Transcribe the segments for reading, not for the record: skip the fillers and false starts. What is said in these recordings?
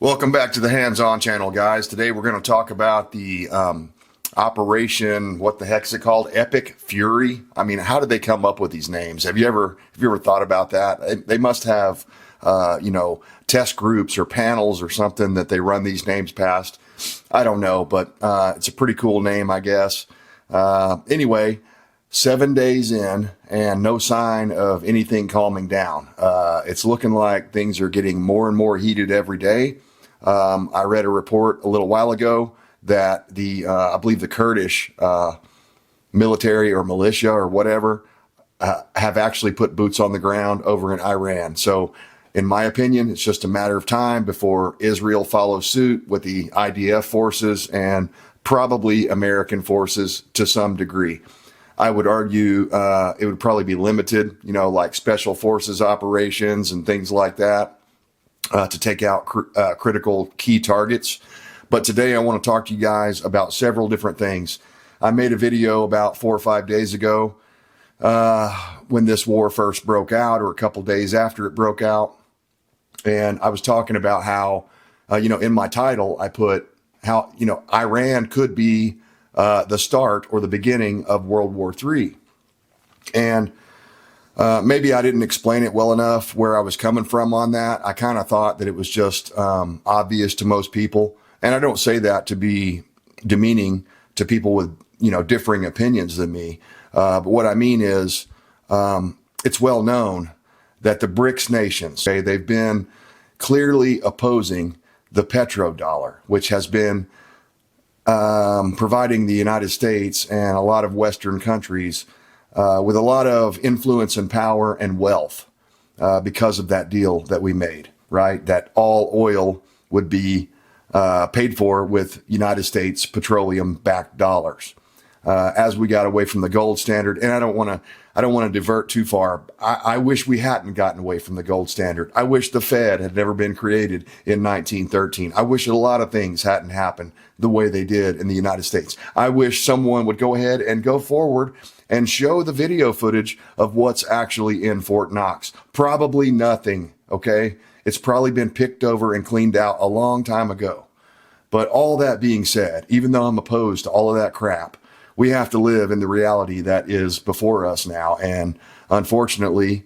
Welcome back to the Hands-On channel, guys. Today we're going to talk about the Operation, what the heck's it called? Epic Fury. I mean, how did they come up with these names? Have you ever thought about that? They must have, test groups or panels or something that they run these names past. I don't know, but it's a pretty cool name, I guess. Anyway, 7 days in and no sign of anything calming down. It's looking like things are getting more and more heated every day. I read a report a little while ago that I believe the Kurdish military or militia or whatever have actually put boots on the ground over in Iran. So in my opinion, it's just a matter of time before Israel follows suit with the IDF forces and probably American forces to some degree. I would argue it would probably be limited, like special forces operations and things like that to take out critical key targets. But today I want to talk to you guys about several different things. I made a video about 4 or 5 days ago when this war first broke out, or a couple days after it broke out. And I was talking about how, in my title, I put how, Iran could be the start or the beginning of World War III. And maybe I didn't explain it well enough where I was coming from on that. I kind of thought that it was just obvious to most people. And I don't say that to be demeaning to people with, differing opinions than me. But what I mean is it's well known that the BRICS nations, they've been clearly opposing the petrodollar, which has been providing the United States and a lot of Western countries with a lot of influence and power and wealth because of that deal that we made, right? That all oil would be paid for with United States petroleum-backed dollars. As we got away from the gold standard, and I don't want to divert too far. I wish we hadn't gotten away from the gold standard. I wish the Fed had never been created in 1913. I wish a lot of things hadn't happened the way they did in the United States. I wish someone would go ahead and go forward and show the video footage of what's actually in Fort Knox. Probably nothing, okay? It's probably been picked over and cleaned out a long time ago. But all that being said, even though I'm opposed to all of that crap, we have to live in the reality that is before us now. And unfortunately,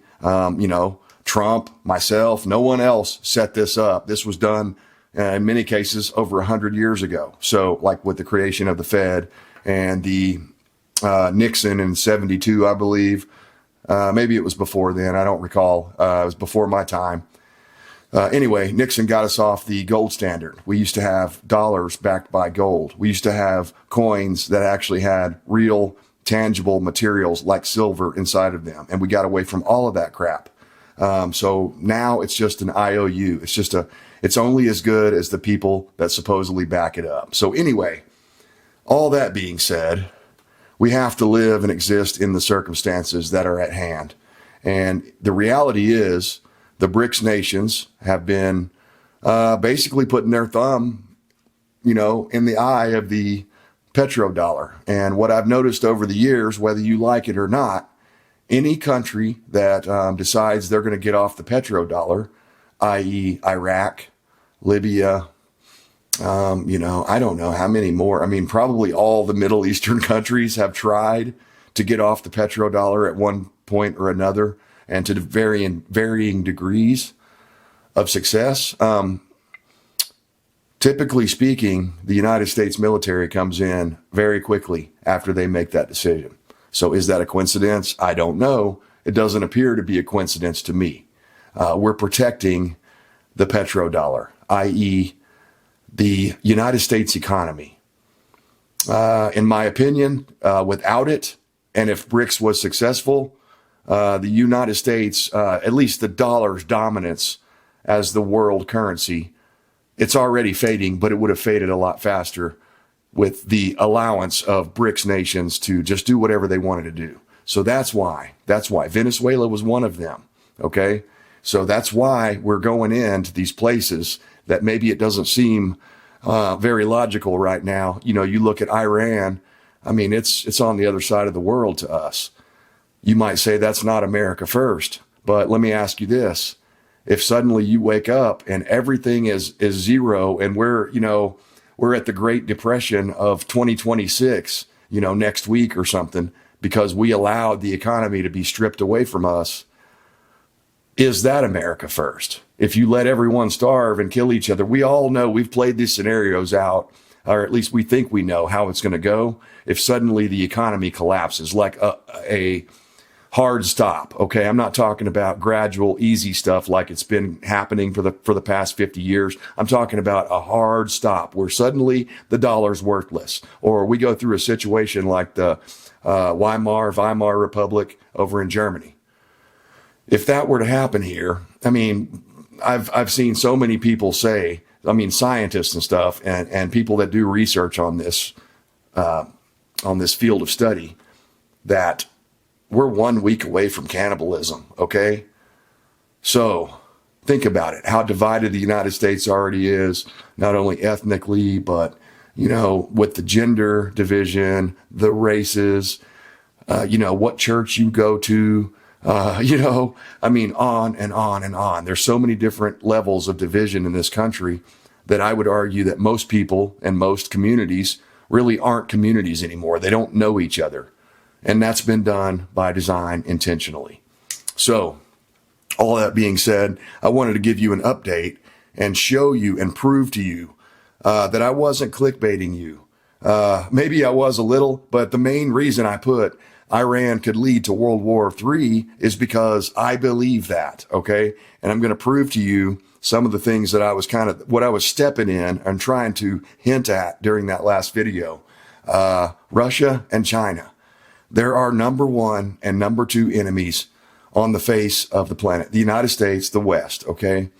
Trump, myself, no one else set this up. This was done in many cases over 100 years ago. So like with the creation of the Fed and the Nixon in 72, I believe, maybe it was before then. I don't recall. It was before my time. Anyway, Nixon got us off the gold standard. We used to have dollars backed by gold. We used to have coins that actually had real tangible materials like silver inside of them. And we got away from all of that crap. So now it's just an IOU. It's only as good as the people that supposedly back it up. So anyway, all that being said, we have to live and exist in the circumstances that are at hand. And the reality is, the BRICS nations have been basically putting their thumb, in the eye of the petrodollar. And what I've noticed over the years, whether you like it or not, any country that decides they're going to get off the petrodollar, i.e. Iraq, Libya, I don't know how many more. I mean, probably all the Middle Eastern countries have tried to get off the petrodollar at one point or another, and to varying degrees of success. Typically speaking, the United States military comes in very quickly after they make that decision. So is that a coincidence? I don't know. It doesn't appear to be a coincidence to me. We're protecting the petrodollar, i.e. the United States economy. In my opinion, without it, and if BRICS was successful, the United States, at least the dollar's dominance as the world currency, it's already fading, but it would have faded a lot faster with the allowance of BRICS nations to just do whatever they wanted to do. So that's why Venezuela was one of them. Okay. So that's why we're going into these places that maybe it doesn't seem very logical right now. You look at Iran. I mean, it's on the other side of the world to us. You might say that's not America first, but let me ask you this. if suddenly you wake up and everything is zero, and we're at the Great Depression of 2026, next week or something, because we allowed the economy to be stripped away from us. Is that America first? If you let everyone starve and kill each other, we all know, we've played these scenarios out, or at least we think we know how it's going to go. If suddenly the economy collapses, like a hard stop. Okay. I'm not talking about gradual, easy stuff like it's been happening for the past 50 years. I'm talking about a hard stop where suddenly the dollar's worthless, or we go through a situation like the Weimar Republic over in Germany. If that were to happen here, I mean, I've seen so many people say, scientists and stuff, and people that do research on this field of study, that we're 1 week away from cannibalism. Okay. So think about it, how divided the United States already is, not only ethnically, but, with the gender division, the races, what church you go to, on and on and on. There's so many different levels of division in this country that I would argue that most people and most communities really aren't communities anymore. They don't know each other. And that's been done by design intentionally. So all that being said, I wanted to give you an update and show you and prove to you that I wasn't clickbaiting you. Maybe I was a little, but the main reason I put Iran could lead to World War III is because I believe that, okay? And I'm going to prove to you some of the things that I was what I was stepping in and trying to hint at during that last video. Russia and China. There are number one and number two enemies on the face of the planet. The United States, the West, okay?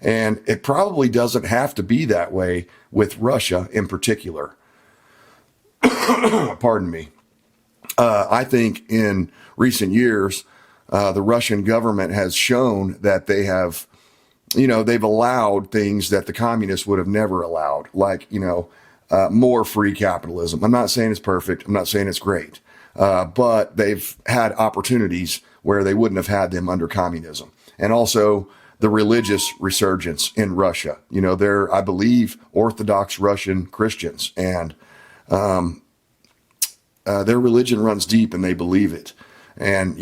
And it probably doesn't have to be that way with Russia in particular. Pardon me. I think in recent years, the Russian government has shown that they have, they've allowed things that the communists would have never allowed, like, more free capitalism. I'm not saying it's perfect. I'm not saying it's great. But they've had opportunities where they wouldn't have had them under communism. And also the religious resurgence in Russia. They're, I believe, Orthodox Russian Christians, and their religion runs deep and they believe it. And,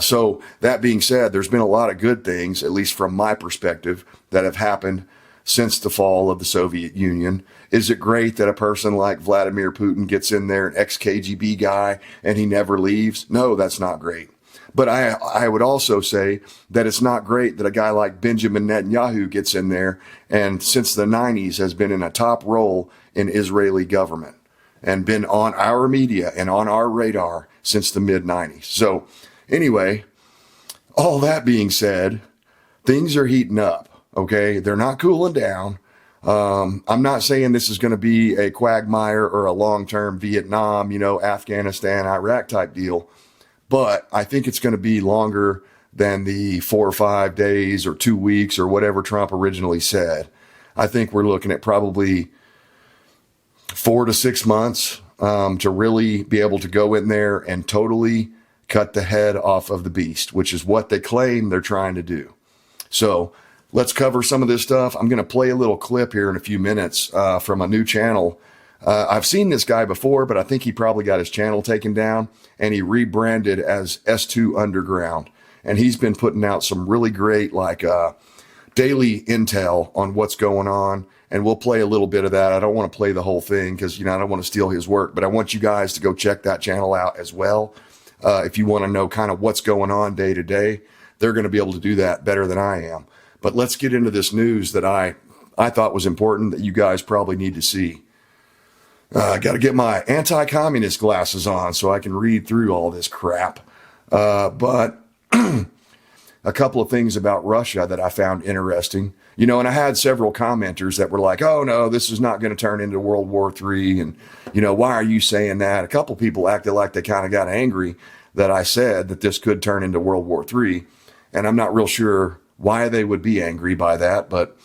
so that being said, there's been a lot of good things, at least from my perspective, that have happened since the fall of the Soviet Union. Is it great that a person like Vladimir Putin gets in there, an ex-KGB guy, and he never leaves? No, that's not great. But I would also say that it's not great that a guy like Benjamin Netanyahu gets in there and since the 90s has been in a top role in Israeli government and been on our media and on our radar since the mid-90s. So anyway, all that being said, things are heating up. Okay, they're not cooling down. I'm not saying this is going to be a quagmire or a long-term Vietnam, Afghanistan, Iraq type deal, but I think it's going to be longer than the 4 or 5 days or 2 weeks or whatever Trump originally said. I think we're looking at probably 4 to 6 months to really be able to go in there and totally cut the head off of the beast, which is what they claim they're trying to do. So let's cover some of this stuff. I'm going to play a little clip here in a few minutes from a new channel. I've seen this guy before, but I think he probably got his channel taken down and he rebranded as S2 Underground. And he's been putting out some really great daily intel on what's going on. And we'll play a little bit of that. I don't want to play the whole thing because, I don't want to steal his work, but I want you guys to go check that channel out as well. If you want to know kind of what's going on day to day, they're going to be able to do that better than I am. But let's get into this news that I thought was important that you guys probably need to see. I got to get my anti-communist glasses on so I can read through all this crap. But a couple of things about Russia that I found interesting, and I had several commenters that were like, oh no, this is not going to turn into World War III. And, why are you saying that? A couple people acted like they kind of got angry that I said that this could turn into World War III. And I'm not real sure why they would be angry by that. But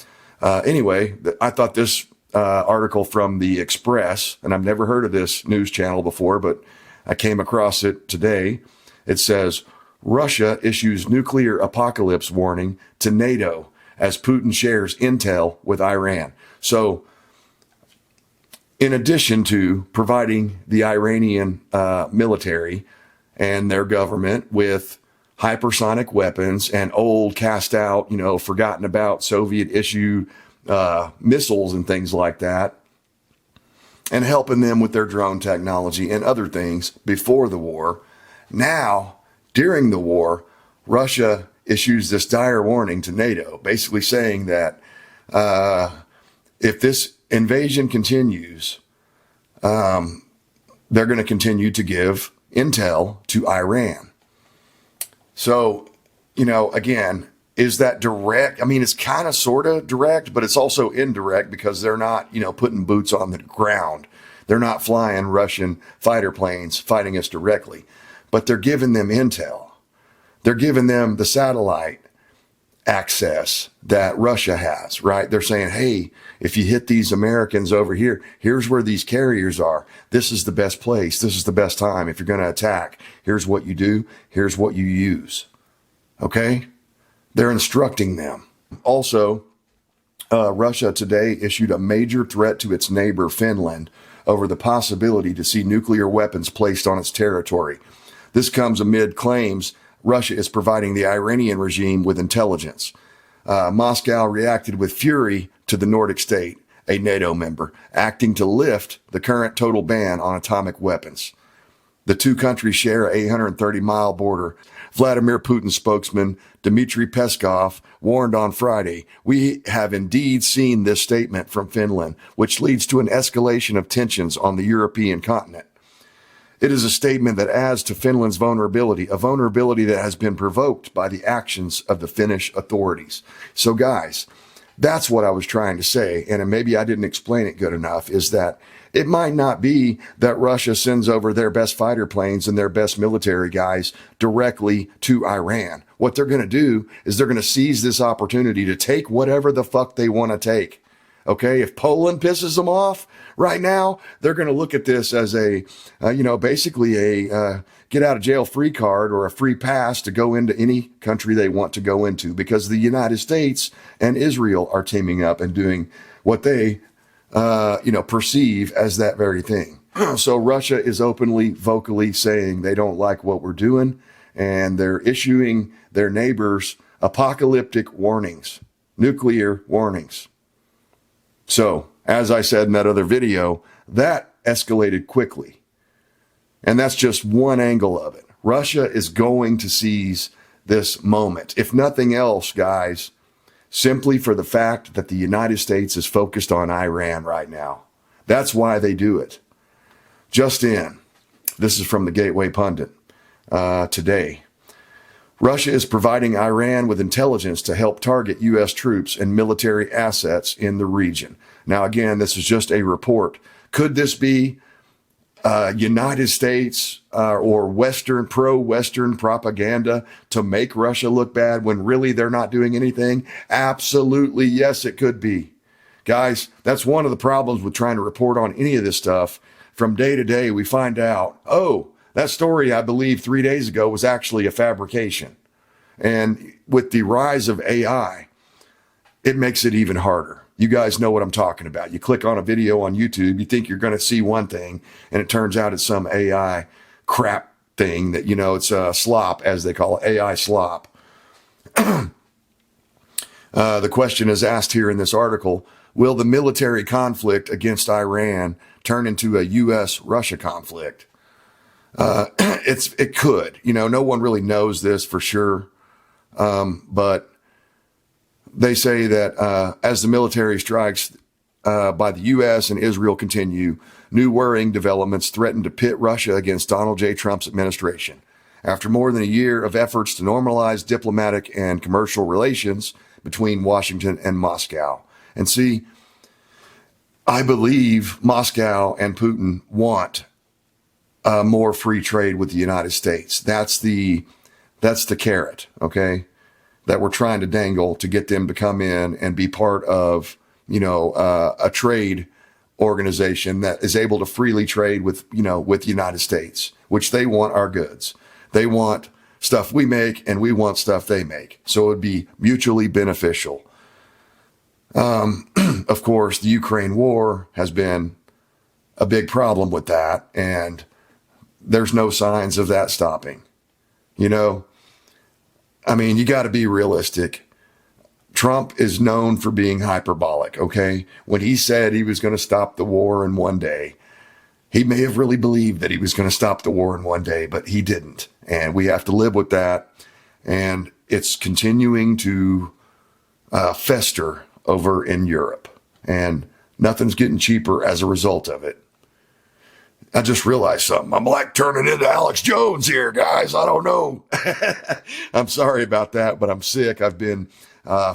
anyway, I thought this article from the Express, and I've never heard of this news channel before, but I came across it today. It says, Russia issues nuclear apocalypse warning to NATO as Putin shares intel with Iran. So, in addition to providing the Iranian military and their government with hypersonic weapons and old, cast out, forgotten about Soviet issued missiles and things like that, and helping them with their drone technology and other things before the war. Now, during the war, Russia issues this dire warning to NATO, basically saying that if this invasion continues, they're going to continue to give intel to Iran. So, again, is that direct? I mean, it's kind of sort of direct, but it's also indirect because they're not, putting boots on the ground. They're not flying Russian fighter planes fighting us directly, but they're giving them intel. They're giving them the satellite access that Russia has, right? They're saying, hey, if you hit these Americans over here, here's where these carriers are. This is the best place. This is the best time. If you're going to attack, here's what you do. Here's what you use. Okay? They're instructing them. Also, Russia today issued a major threat to its neighbor, Finland, over the possibility to see nuclear weapons placed on its territory. This comes amid claims Russia is providing the Iranian regime with intelligence. Moscow reacted with fury to the Nordic state, a NATO member, acting to lift the current total ban on atomic weapons. The two countries share a 830-mile border. Vladimir Putin spokesman Dmitry Peskov warned on Friday, "We have indeed seen this statement from Finland, which leads to an escalation of tensions on the European continent. It is a statement that adds to Finland's vulnerability, a vulnerability that has been provoked by the actions of the Finnish authorities." So guys, that's what I was trying to say, and maybe I didn't explain it good enough, is that it might not be that Russia sends over their best fighter planes and their best military guys directly to Iran. What they're going to do is they're going to seize this opportunity to take whatever the fuck they want to take. Okay, if Poland pisses them off right now, they're going to look at this as a, basically a get out of jail free card or a free pass to go into any country they want to go into, because the United States and Israel are teaming up and doing what they, perceive as that very thing. So Russia is openly, vocally saying they don't like what we're doing, and they're issuing their neighbors apocalyptic warnings, nuclear warnings. So, as I said in that other video, that escalated quickly. And that's just one angle of it. Russia is going to seize this moment. If nothing else, guys, simply for the fact that the United States is focused on Iran right now. That's why they do it. Just in, this is from the Gateway Pundit today. Russia is providing Iran with intelligence to help target U.S. troops and military assets in the region. Now, again, this is just a report. Could this be United States or pro-Western propaganda to make Russia look bad when really they're not doing anything? Absolutely, yes, it could be. Guys, that's one of the problems with trying to report on any of this stuff. From day to day, we find out, oh, that story, I believe 3 days ago, was actually a fabrication. And with the rise of AI, it makes it even harder. You guys know what I'm talking about. You click on a video on YouTube, you think you're going to see one thing, and it turns out it's some AI crap thing that, it's a slop, as they call it, AI slop. The question is asked here in this article, will the military conflict against Iran turn into a U.S.-Russia conflict? It could. No one really knows this for sure, but they say that as the military strikes by the U.S. and Israel continue, new worrying developments threaten to pit Russia against Donald J. Trump's administration. After more than a year of efforts to normalize diplomatic and commercial relations between Washington and Moscow. And see, I believe Moscow and Putin want more free trade with the United States. That's the carrot, okay, that we're trying to dangle to get them to come in and be part of, a trade organization that is able to freely trade with the United States, which they want our goods. They want stuff we make and we want stuff they make. So it would be mutually beneficial. Of course, the Ukraine war has been a big problem with that, and there's no signs of that stopping. You know, I mean, you got to be realistic. Trump is known for being hyperbolic, okay? When he said he was going to stop the war in one day, he may have really believed that he was going to stop the war in one day, but he didn't. And we have to live with that. And it's continuing to fester over in Europe. And nothing's getting cheaper as a result of it. I just realized something. I'm like turning into Alex Jones here, guys. I don't know. I'm sorry about that, but I'm sick. I've been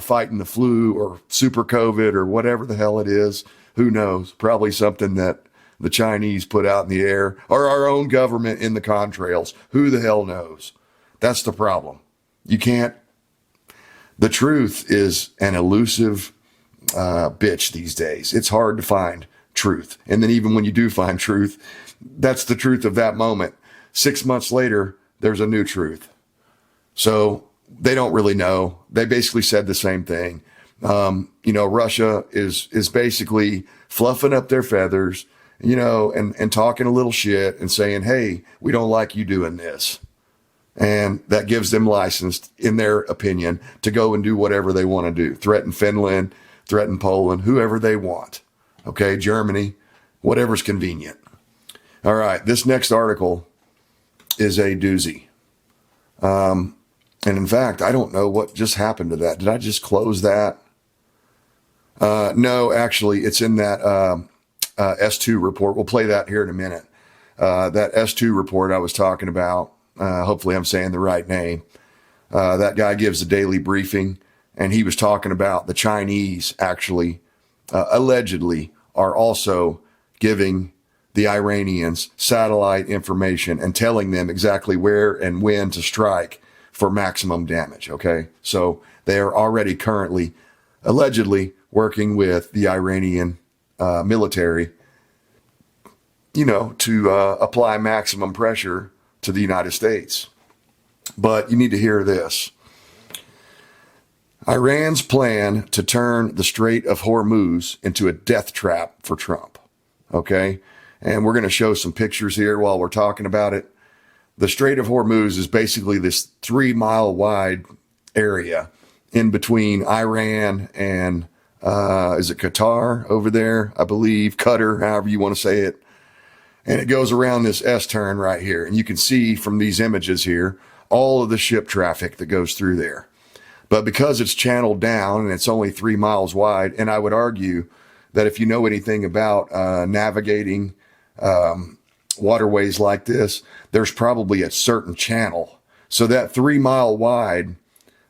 fighting the flu or super COVID or whatever the hell it is. Who knows? Probably something that the Chinese put out in the air or our own government in the contrails. Who the hell knows? That's the problem. You can't. The truth is an elusive bitch these days. It's hard to find truth. And then even when you do find truth, that's the truth of that moment. 6 months later, there's a new truth. So they don't really know. They basically said the same thing. Russia is basically fluffing up their feathers, and talking a little shit and saying, hey, we don't like you doing this. And that gives them license, in their opinion, to go and do whatever they want to do. Threaten Finland, threaten Poland, whoever they want. Okay, Germany, whatever's convenient. All right, this next article is a doozy. And in fact, I don't know what just happened to that. Did I just close that? No, actually, it's in that S2 report. We'll play that here in a minute. That S2 report I was talking about, hopefully I'm saying the right name. That guy gives a daily briefing, and he was talking about the Chinese actually, allegedly, are also giving the Iranians satellite information and telling them exactly where and when to strike for maximum damage. Okay. So they are already currently allegedly working with the Iranian military, to apply maximum pressure to the United States. But you need to hear this. Iran's plan to turn the Strait of Hormuz into a death trap for Trump. Okay. And we're going to show some pictures here while we're talking about it. The Strait of Hormuz is basically this 3-mile wide area in between Iran and, is it Qatar over there? I believe Qatar, however you want to say it. And it goes around this S-turn right here. And you can see from these images here, all of the ship traffic that goes through there. But because it's channeled down and it's only 3 miles wide, and I would argue that if you know anything about navigating waterways like this, there's probably a certain channel. So that 3-mile wide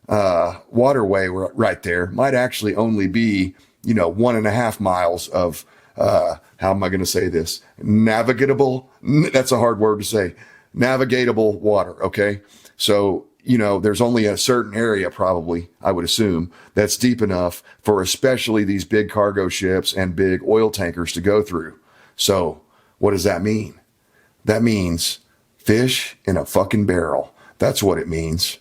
waterway right there might actually only be, 1.5 miles of, how am I going to say this? Navigable. That's a hard word to say. Navigatable water. Okay. So, there's only a certain area probably, I would assume, that's deep enough for especially these big cargo ships and big oil tankers to go through. So what does that mean? That means fish in a fucking barrel. That's what it means.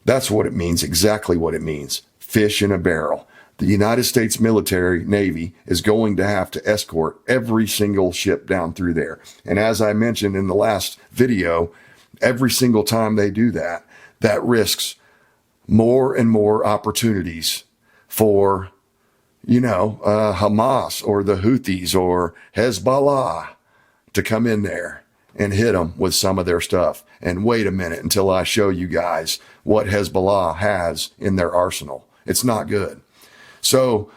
That's what it means. Exactly what it means. Fish in a barrel. The United States military, Navy, is going to have to escort every single ship down through there. And as I mentioned in the last video, every single time they do that, that risks more and more opportunities for, Hamas or the Houthis or Hezbollah to come in there and hit them with some of their stuff. And wait a minute until I show you guys what Hezbollah has in their arsenal. It's not good. So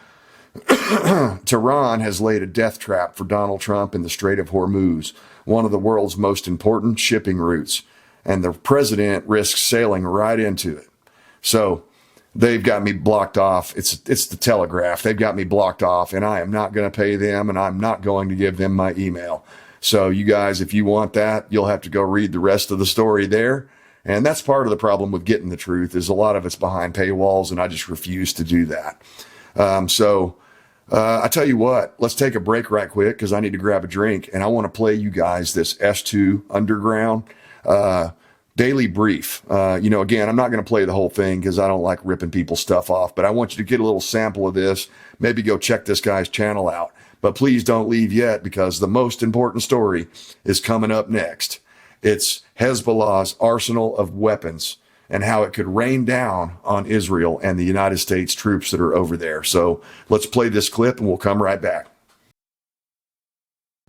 Tehran has laid a death trap for Donald Trump in the Strait of Hormuz, one of the world's most important shipping routes. And the president risks sailing right into it. So they've got me blocked off. It's the Telegraph. They've got me blocked off, and I am not going to pay them, and I'm not going to give them my email. So you guys, if you want that, you'll have to go read the rest of the story there. And that's part of the problem with getting the truth, is a lot of it's behind paywalls, and I just refuse to do that. I tell you what, let's take a break right quick because I need to grab a drink, and I want to play you guys this S2 Underground daily brief. Again, I'm not going to play the whole thing because I don't like ripping people's stuff off, but I want you to get a little sample of this. Maybe go check this guy's channel out. But please don't leave yet, because the most important story is coming up next. It's Hezbollah's arsenal of weapons and how it could rain down on Israel and the United States troops that are over there. So let's play this clip and we'll come right back.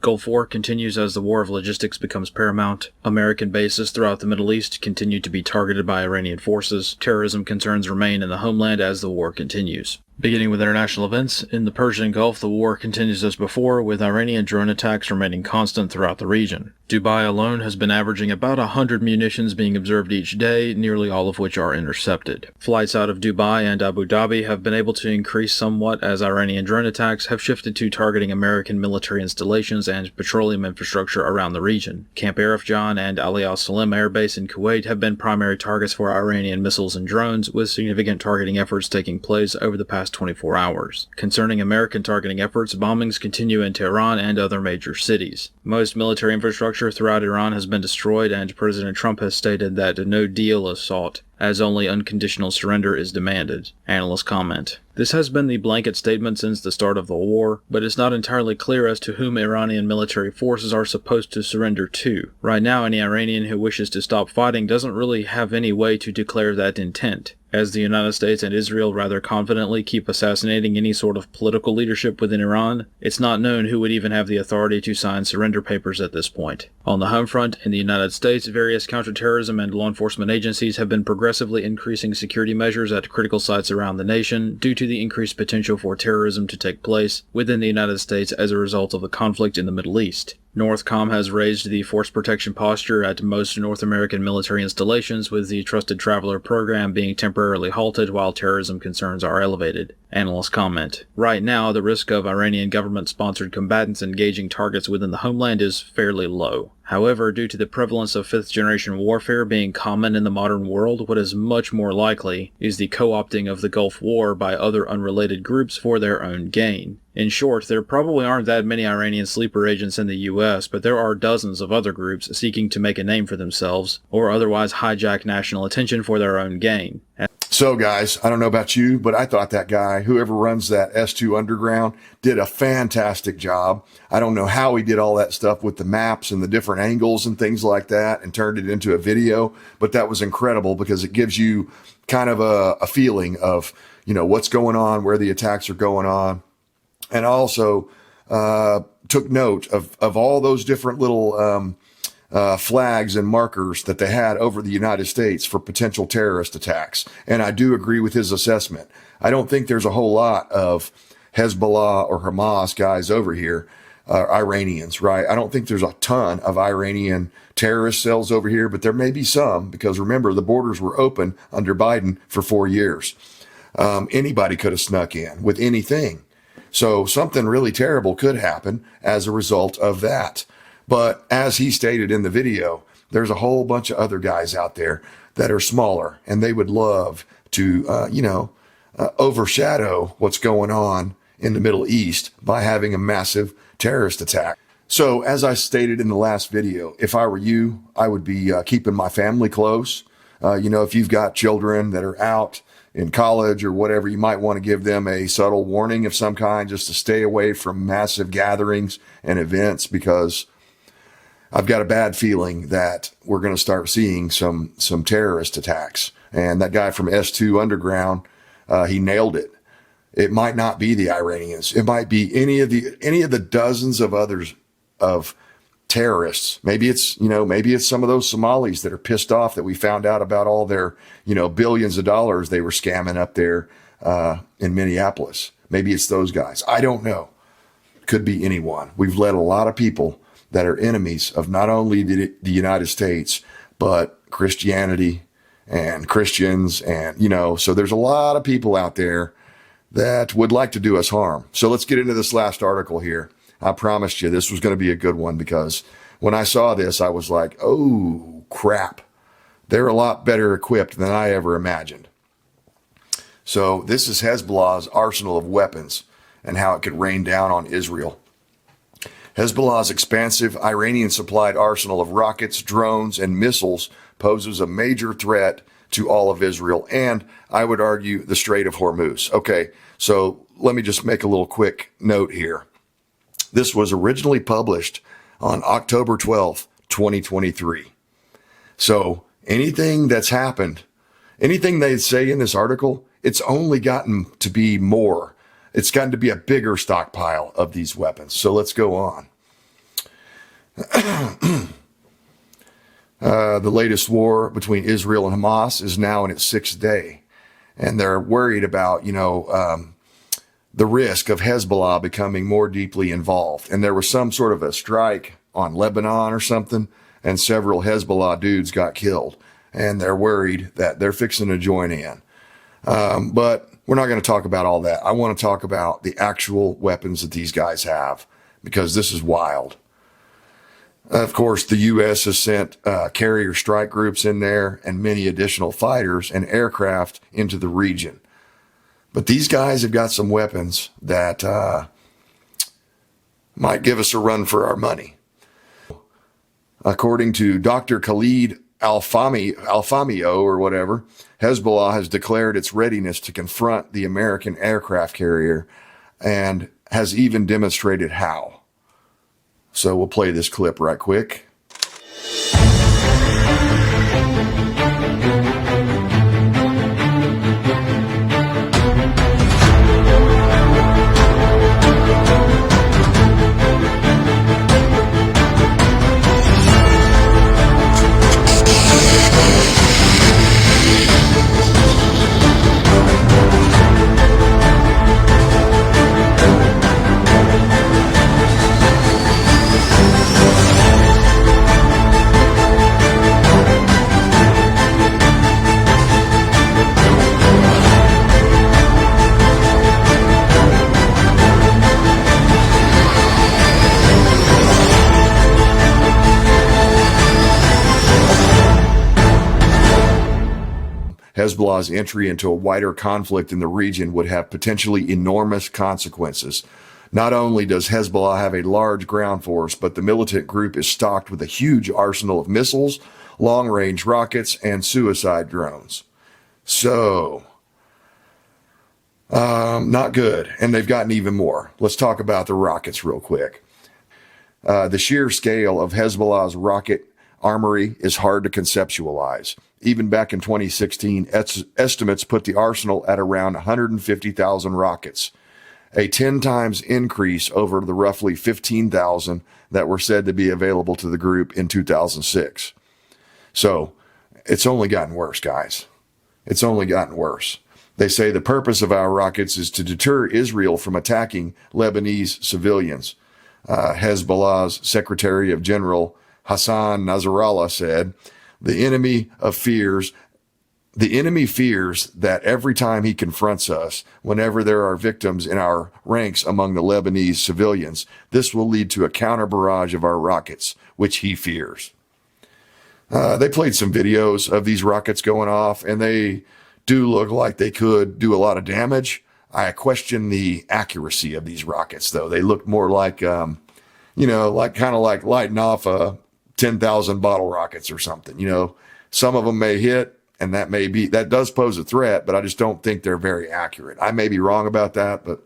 Gulf War continues as the war of logistics becomes paramount. American bases throughout the Middle East continue to be targeted by Iranian forces. Terrorism concerns remain in the homeland as the war continues. Beginning with international events, in the Persian Gulf, the war continues as before, with Iranian drone attacks remaining constant throughout the region. Dubai alone has been averaging about 100 munitions being observed each day, nearly all of which are intercepted. Flights out of Dubai and Abu Dhabi have been able to increase somewhat as Iranian drone attacks have shifted to targeting American military installations and petroleum infrastructure around the region. Camp Arifjan and Ali al-Salam Air Base in Kuwait have been primary targets for Iranian missiles and drones, with significant targeting efforts taking place over the past 24 hours. Concerning American targeting efforts, bombings continue in Tehran and other major cities. Most military infrastructure throughout Iran has been destroyed, and President Trump has stated that no deal is sought, as only unconditional surrender is demanded. Analysts comment. This has been the blanket statement since the start of the war, but it's not entirely clear as to whom Iranian military forces are supposed to surrender to. Right now, any Iranian who wishes to stop fighting doesn't really have any way to declare that intent, as the United States and Israel rather confidently keep assassinating any sort of political leadership within Iran. It's not known who would even have the authority to sign surrender papers at this point. On the home front, in the United States, various counterterrorism and law enforcement agencies have been progressively increasing security measures at critical sites around the nation due to the increased potential for terrorism to take place within the United States as a result of the conflict in the Middle East. Northcom has raised the force protection posture at most North American military installations, with the Trusted Traveler program being temporarily halted while terrorism concerns are elevated. Analysts comment. Right now, the risk of Iranian government-sponsored combatants engaging targets within the homeland is fairly low. However, due to the prevalence of fifth-generation warfare being common in the modern world, what is much more likely is the co-opting of the Gulf War by other unrelated groups for their own gain. In short, there probably aren't that many Iranian sleeper agents in the US, but there are dozens of other groups seeking to make a name for themselves, or otherwise hijack national attention for their own gain. So guys, I don't know about you, but I thought that guy, whoever runs that S2 Underground, did a fantastic job. I don't know how he did all that stuff with the maps and the different angles and things like that and turned it into a video, but that was incredible because it gives you kind of a feeling of, what's going on, where the attacks are going on. And also took note of all those different little flags and markers that they had over the United States for potential terrorist attacks. And I do agree with his assessment. I don't think there's a whole lot of Hezbollah or Hamas guys over here, Iranians, right? I don't think there's a ton of Iranian terrorist cells over here, but there may be some, because remember, the borders were open under Biden for 4 years. Anybody could have snuck in with anything. So something really terrible could happen as a result of that. But as he stated in the video, there's a whole bunch of other guys out there that are smaller, and they would love to, overshadow what's going on in the Middle East by having a massive terrorist attack. So as I stated in the last video, if I were you, I would be keeping my family close. If you've got children that are out in college or whatever, you might want to give them a subtle warning of some kind just to stay away from massive gatherings and events, because I've got a bad feeling that we're going to start seeing some terrorist attacks. And that guy from S2 Underground, he nailed it. It might not be the Iranians. It might be any of the dozens of others of terrorists. Maybe it's some of those Somalis that are pissed off that we found out about all their, billions of dollars they were scamming up there in Minneapolis. Maybe it's those guys. I don't know. Could be anyone. We've let a lot of people that are enemies of not only the United States, but Christianity and Christians. And, so there's a lot of people out there that would like to do us harm. So let's get into this last article here. I promised you this was going to be a good one, because when I saw this, I was like, oh, crap. They're a lot better equipped than I ever imagined. So this is Hezbollah's arsenal of weapons and how it could rain down on Israel. Hezbollah's expansive Iranian-supplied arsenal of rockets, drones, and missiles poses a major threat to all of Israel, and I would argue the Strait of Hormuz. Okay, so let me just make a little quick note here. This was originally published on October 12th, 2023. So anything that's happened, anything they say in this article, it's only gotten to be more. It's gotten to be a bigger stockpile of these weapons. So let's go on. The latest war between Israel and Hamas is now in its 6th day. And they're worried about, the risk of Hezbollah becoming more deeply involved. And there was some sort of a strike on Lebanon or something, and several Hezbollah dudes got killed. And they're worried that they're fixing to join in. But we're not going to talk about all that. I want to talk about the actual weapons that these guys have, because this is wild. Of course, the U.S. has sent carrier strike groups in there and many additional fighters and aircraft into the region. But these guys have got some weapons that might give us a run for our money. According to Dr. Khalid Al-Famio or whatever, Hezbollah has declared its readiness to confront the American aircraft carrier and has even demonstrated how. So we'll play this clip right quick. Hezbollah's entry into a wider conflict in the region would have potentially enormous consequences. Not only does Hezbollah have a large ground force, but the militant group is stocked with a huge arsenal of missiles, long-range rockets, and suicide drones. So, not good. And they've gotten even more. Let's talk about the rockets real quick. The sheer scale of Hezbollah's rocket armory is hard to conceptualize. Even back in 2016, estimates put the arsenal at around 150,000 rockets, a 10 times increase over the roughly 15,000 that were said to be available to the group in 2006. So it's only gotten worse, guys. It's only gotten worse. They say the purpose of our rockets is to deter Israel from attacking Lebanese civilians. Hezbollah's Secretary of General Hassan Nasrallah said, The enemy fears that every time he confronts us, whenever there are victims in our ranks among the Lebanese civilians, this will lead to a counter barrage of our rockets, which he fears. They played some videos of these rockets going off, and they do look like they could do a lot of damage. I question the accuracy of these rockets, though. They look more like, kind of like lighting off 10,000 bottle rockets or something. Some of them may hit, and that does pose a threat, but I just don't think they're very accurate. I may be wrong about that, but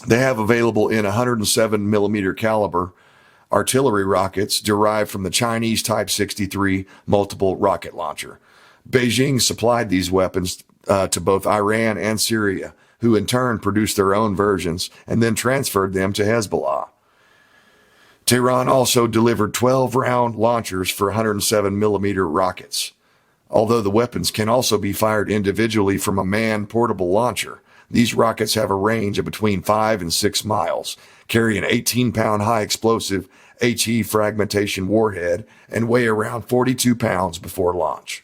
they have available in 107 millimeter caliber artillery rockets derived from the Chinese Type 63 multiple rocket launcher. Beijing supplied these weapons to both Iran and Syria, who in turn produced their own versions and then transferred them to Hezbollah. Tehran also delivered 12-round launchers for 107 millimeter rockets. Although the weapons can also be fired individually from a manned portable launcher, these rockets have a range of between 5 and 6 miles, carry an 18-pound high-explosive HE fragmentation warhead, and weigh around 42 pounds before launch.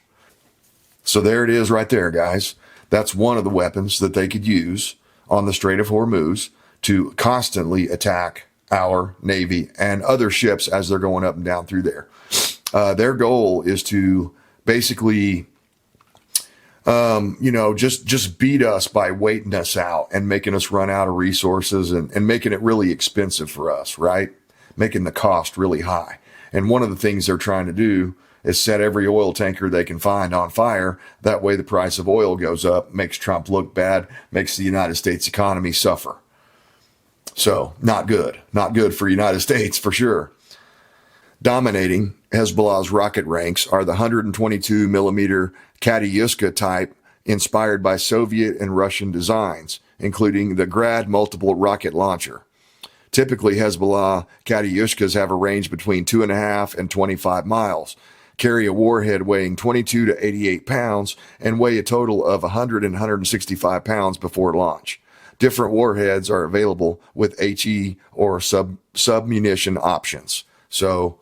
So there it is right there, guys. That's one of the weapons that they could use on the Strait of Hormuz to constantly attack our Navy and other ships as they're going up and down through there. Their goal is to basically, just beat us by waiting us out and making us run out of resources and making it really expensive for us, right? Making the cost really high. And one of the things they're trying to do is set every oil tanker they can find on fire. That way the price of oil goes up, makes Trump look bad, makes the United States economy suffer. So not good. Not good for the United States for sure. Dominating Hezbollah's rocket ranks are the 122 millimeter Katyushka type inspired by Soviet and Russian designs, including the Grad multiple rocket launcher. Typically, Hezbollah Katyushkas have a range between 2.5 and 25 miles, carry a warhead weighing 22 to 88 pounds, and weigh a total of 100 and 165 pounds before launch. Different warheads are available with HE or sub-munition options. So,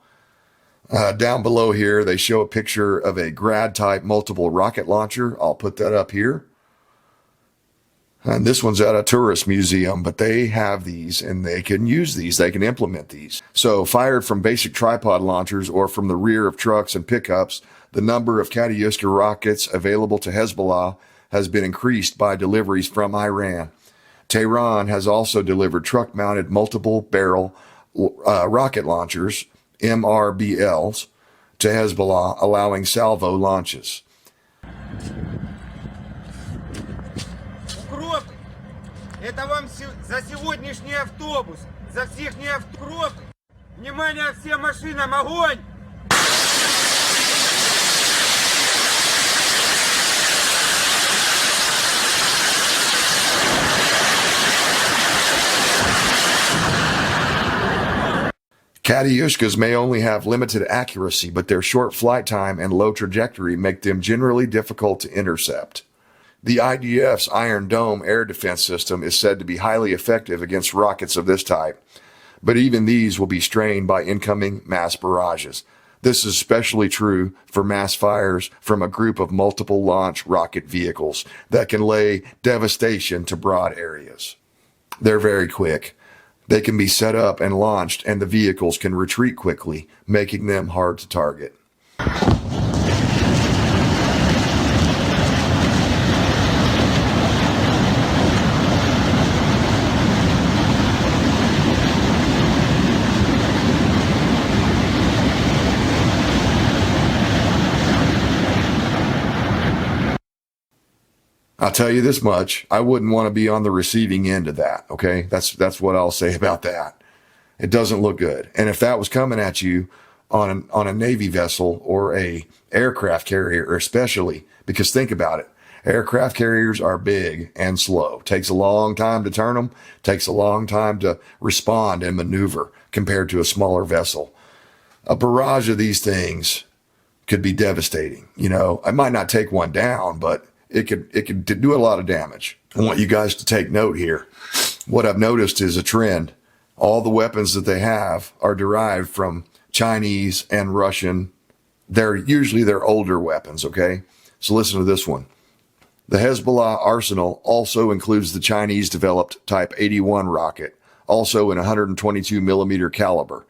down below here, they show a picture of a Grad-type multiple rocket launcher. I'll put that up here. And this one's at a tourist museum, but they have these and they can use these. They can implement these. So fired from basic tripod launchers or from the rear of trucks and pickups, the number of Katyushka rockets available to Hezbollah has been increased by deliveries from Iran. Tehran has also delivered truck-mounted multiple-barrel rocket launchers, MRBLs, to Hezbollah, allowing salvo launches. Это вам за сегодняшний автобус, за всехний автобус. Внимание всем машинам, огонь! Katyushkas may only have limited accuracy, but their short flight time and low trajectory make them generally difficult to intercept. The IDF's Iron Dome air defense system is said to be highly effective against rockets of this type, but even these will be strained by incoming mass barrages. This is especially true for mass fires from a group of multiple launch rocket vehicles that can lay devastation to broad areas. They're very quick. They can be set up and launched, and the vehicles can retreat quickly, making them hard to target. I'll tell you this much, I wouldn't want to be on the receiving end of that, okay? That's what I'll say about that. It doesn't look good. And if that was coming at you on a Navy vessel or a aircraft carrier, especially, because think about it, aircraft carriers are big and slow. Takes a long time to turn them, takes a long time to respond and maneuver compared to a smaller vessel. A barrage of these things could be devastating. You know, I might not take one down, but it could do a lot of damage. I want you guys to take note here. What I've noticed is a trend. All the weapons that they have are derived from Chinese and Russian. They're usually their older weapons, okay? So listen to this one. The Hezbollah arsenal also includes the Chinese-developed Type 81 rocket, also in 122 millimeter caliber,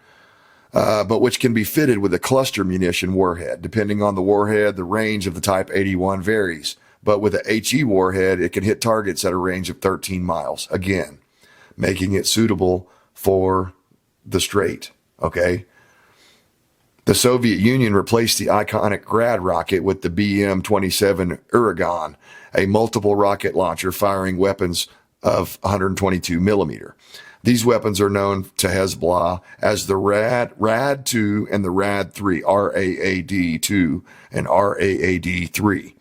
but which can be fitted with a cluster munition warhead. Depending on the warhead, the range of the Type 81 varies. But with a HE warhead, it can hit targets at a range of 13 miles, again, making it suitable for the Strait, okay? The Soviet Union replaced the iconic Grad rocket with the BM-27 Uragan, a multiple rocket launcher firing weapons of 122 millimeter. These weapons are known to Hezbollah as the RAD-2 and the RAD-3, RAAD-2 and RAAD-3.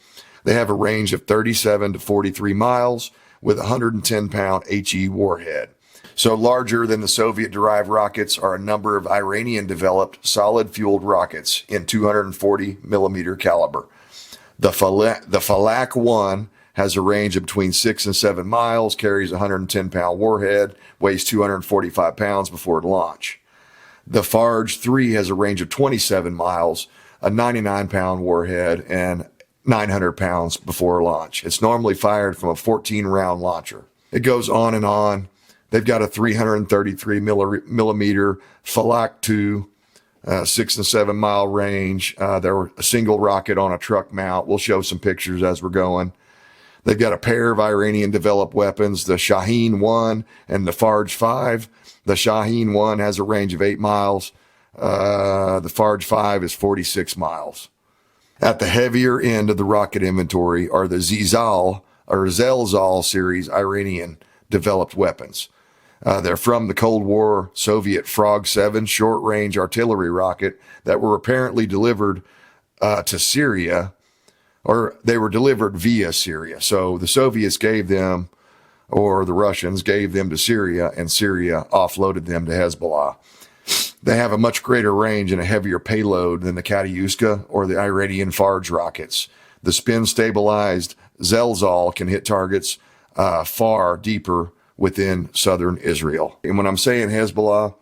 They have a range of 37 to 43 miles with a 110-pound HE warhead. So larger than the Soviet-derived rockets are a number of Iranian-developed solid-fueled rockets in 240 millimeter caliber. The Falak 1 has a range of between 6 and 7 miles, carries a 110-pound warhead, weighs 245 pounds before launch. The Farj 3 has a range of 27 miles, a 99-pound warhead, and 900 pounds before launch. It's normally fired from a 14-round launcher. It goes on and on. They've got a 333 millimeter Falak 2, 6 and 7 mile range. They're a single rocket on a truck mount. We'll show some pictures as we're going. They've got a pair of Iranian-developed weapons, the Shaheen 1 and the Farj 5. The Shaheen 1 has a range of 8 miles. The Farge 5 is 46 miles. At the heavier end of the rocket inventory are the Zelzal series Iranian developed weapons. They're from the Cold War Soviet Frog 7 short-range artillery rocket that were apparently delivered to Syria, or they were delivered via Syria. So the Soviets gave them, or the Russians gave them to Syria, and Syria offloaded them to Hezbollah. They have a much greater range and a heavier payload than the Katyuska or the Iranian Farge rockets. The spin-stabilized Zelzal can hit targets far deeper within southern Israel. And when I'm saying Hezbollah,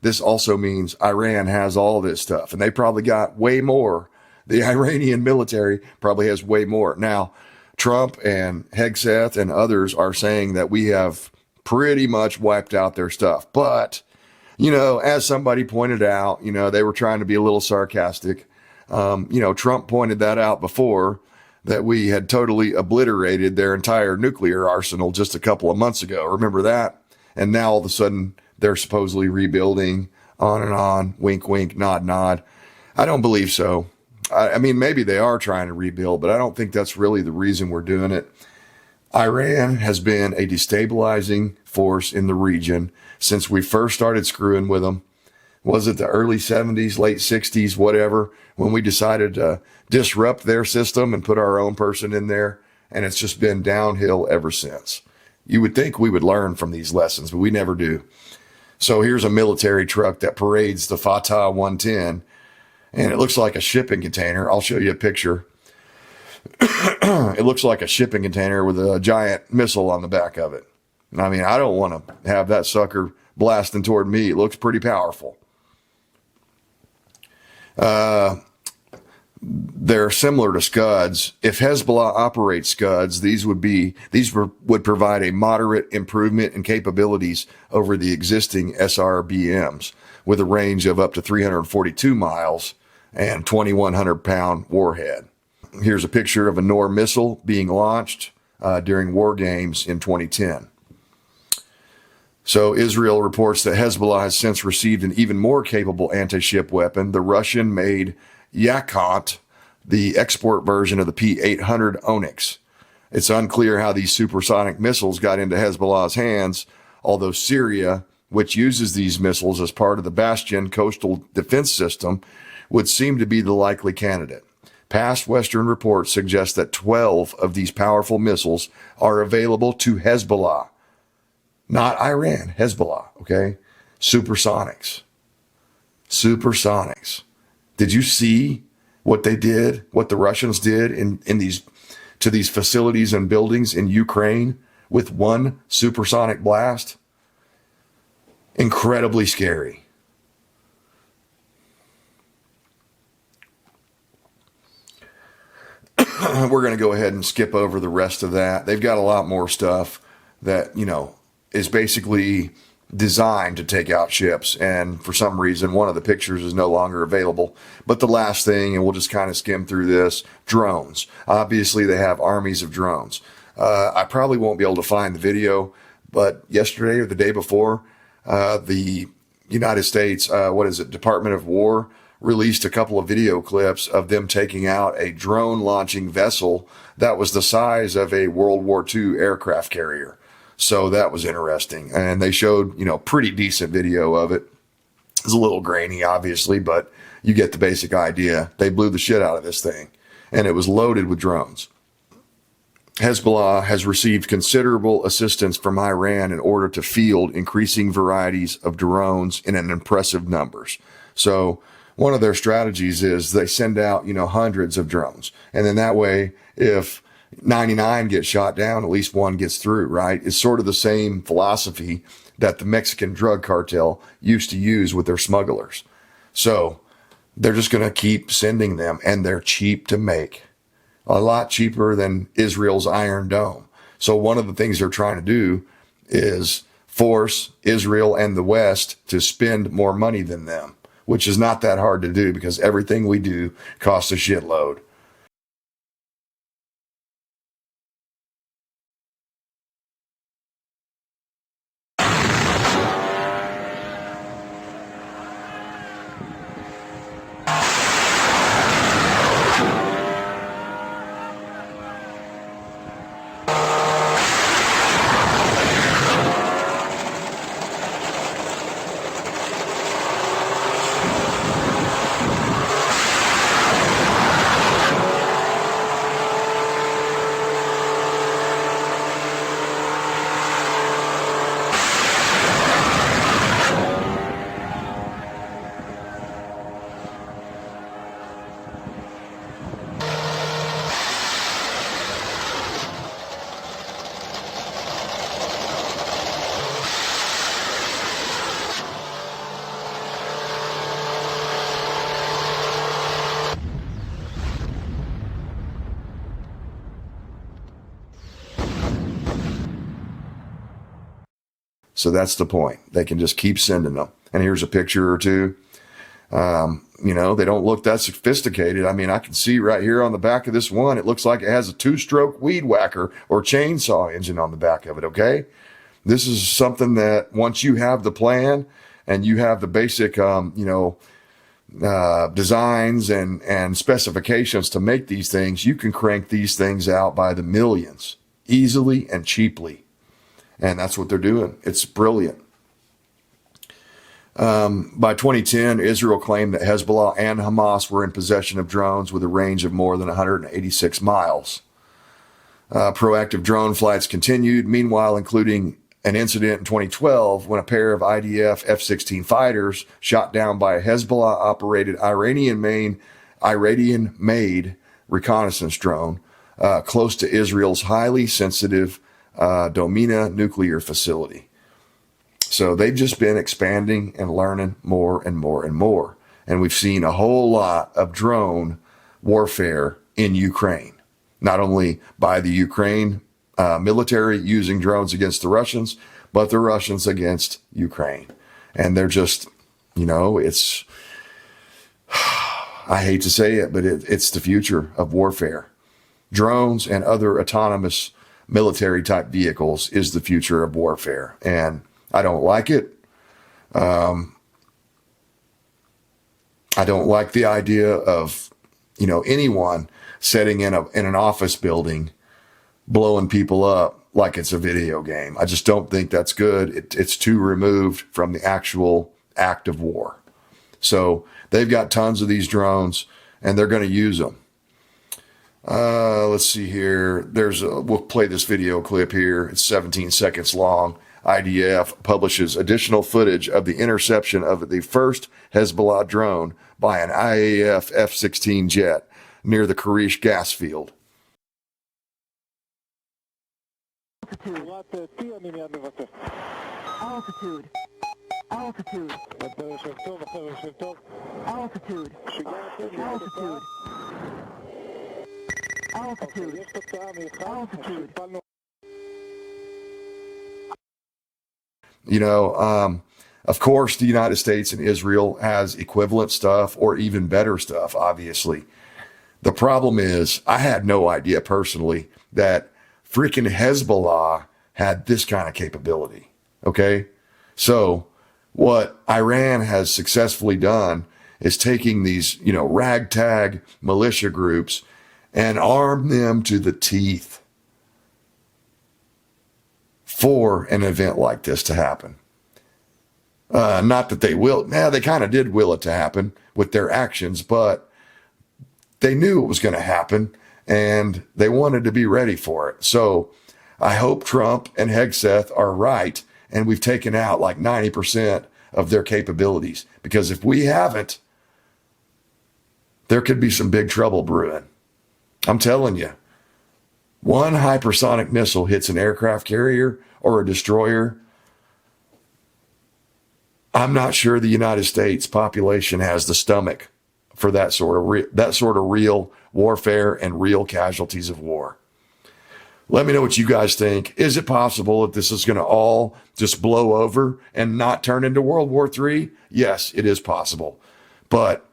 this also means Iran has all this stuff, and they probably got way more. The Iranian military probably has way more. Now, Trump and Hegseth and others are saying that we have pretty much wiped out their stuff. But, you know, as somebody pointed out, you know, they were trying to be a little sarcastic. You know, Trump pointed that out before, that we had totally obliterated their entire nuclear arsenal just a couple of months ago. Remember that? And now all of a sudden they're supposedly rebuilding, on and on, wink, wink, nod, nod. I don't believe so. I mean, maybe they are trying to rebuild, but I don't think that's really the reason we're doing it. Iran has been a destabilizing force in the region since we first started screwing with them. Was it the early 70s, late 60s, whatever, when we decided to disrupt their system and put our own person in there? And it's just been downhill ever since. You would think we would learn from these lessons, but we never do. So here's a military truck that parades the Fatah 110, and it looks like a shipping container. I'll show you a picture. It looks like a shipping container with a giant missile on the back of it. I mean, I don't want to have that sucker blasting toward me. It looks pretty powerful. They're similar to Scuds. If Hezbollah operates Scuds, these would provide a moderate improvement in capabilities over the existing SRBMs with a range of up to 342 miles and 2,100-pound warhead. Here's a picture of a NOR missile being launched during war games in 2010. So Israel reports that Hezbollah has since received an even more capable anti-ship weapon, the Russian-made Yakout, the export version of the P-800 Onyx. It's unclear how these supersonic missiles got into Hezbollah's hands, although Syria, which uses these missiles as part of the Bastion coastal defense system, would seem to be the likely candidate. Past Western reports suggest that 12 of these powerful missiles are available to Hezbollah. Not Iran, Hezbollah, okay? Supersonics. Supersonics. Did you see what they did, what the Russians did to these facilities and buildings in Ukraine with one supersonic blast? Incredibly scary. We're going to go ahead and skip over the rest of that. They've got a lot more stuff that, you know, is basically designed to take out ships. And for some reason, one of the pictures is no longer available. But the last thing, and we'll just kind of skim through this, drones. Obviously, they have armies of drones. I probably won't be able to find the video, but yesterday or the day before, the United States, Department of War released a couple of video clips of them taking out a drone launching vessel that was the size of a World War II aircraft carrier. So that was interesting. And they showed, you know, pretty decent video of it. It's a little grainy, obviously, but you get the basic idea. They blew the shit out of this thing, and it was loaded with drones. Hezbollah has received considerable assistance from Iran in order to field increasing varieties of drones in an impressive numbers. So one of their strategies is they send out, you know, hundreds of drones. And then that way, if 99 get shot down, at least one gets through, right? It's sort of the same philosophy that the Mexican drug cartel used to use with their smugglers. So they're just going to keep sending them, and they're cheap to make. A lot cheaper than Israel's Iron Dome. So one of the things they're trying to do is force Israel and the West to spend more money than them, which is not that hard to do because everything we do costs a shitload. So that's the point. They can just keep sending them. And here's a picture or two. You know, they don't look that sophisticated. I mean, I can see right here on the back of this one, it looks like it has a 2-stroke weed whacker or chainsaw engine on the back of it, okay? This is something that once you have the plan and you have the basic, designs and specifications to make these things, you can crank these things out by the millions, easily and cheaply. And that's what they're doing. It's brilliant. By 2010, Israel claimed that Hezbollah and Hamas were in possession of drones with a range of more than 186 miles. Proactive drone flights continued, meanwhile, including an incident in 2012 when a pair of IDF F-16 fighters shot down by a Hezbollah-operated Iranian-made reconnaissance drone close to Israel's highly sensitive Domina nuclear facility. So they've just been expanding and learning more and more and more. And we've seen a whole lot of drone warfare in Ukraine, not only by the Ukraine military using drones against the Russians, but the Russians against Ukraine. And they're just, it's, I hate to say it, but it's the future of warfare. Drones and other autonomous military type vehicles is the future of warfare. And I don't like it. I don't like the idea of, anyone sitting in an office building, blowing people up like it's a video game. I just don't think that's good. It's too removed from the actual act of war. So they've got tons of these drones and they're going to use them. Let's see here. We'll play this video clip here. It's 17 seconds long. IDF publishes additional footage of the interception of the first Hezbollah drone by an IAF F-16 jet near the Karish gas field. Altitude. Altitude. Altitude. Altitude. Altitude. Of course, the United States and Israel has equivalent stuff or even better stuff, obviously. The problem is, I had no idea personally that freaking Hezbollah had this kind of capability. Okay? So what Iran has successfully done is taking these, ragtag militia groups and arm them to the teeth for an event like this to happen. Not that they they kind of did will it to happen with their actions, but they knew it was going to happen and they wanted to be ready for it. So I hope Trump and Hegseth are right and we've taken out like 90% of their capabilities, because if we haven't, there could be some big trouble brewing. I'm telling you, one hypersonic missile hits an aircraft carrier or a destroyer. I'm not sure the United States population has the stomach for that sort of real warfare and real casualties of war. Let me know what you guys think. Is it possible that this is going to all just blow over and not turn into World War III? Yes, it is possible. But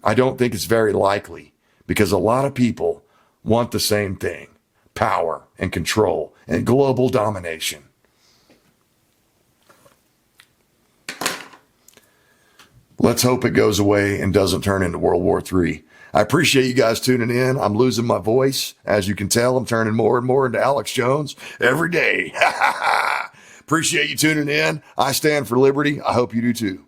I don't think it's very likely, because a lot of people want the same thing: power and control and global domination. Let's hope it goes away and doesn't turn into World War III. I appreciate you guys tuning in. I'm losing my voice. As you can tell, I'm turning more and more into Alex Jones every day. Appreciate you tuning in. I stand for liberty. I hope you do too.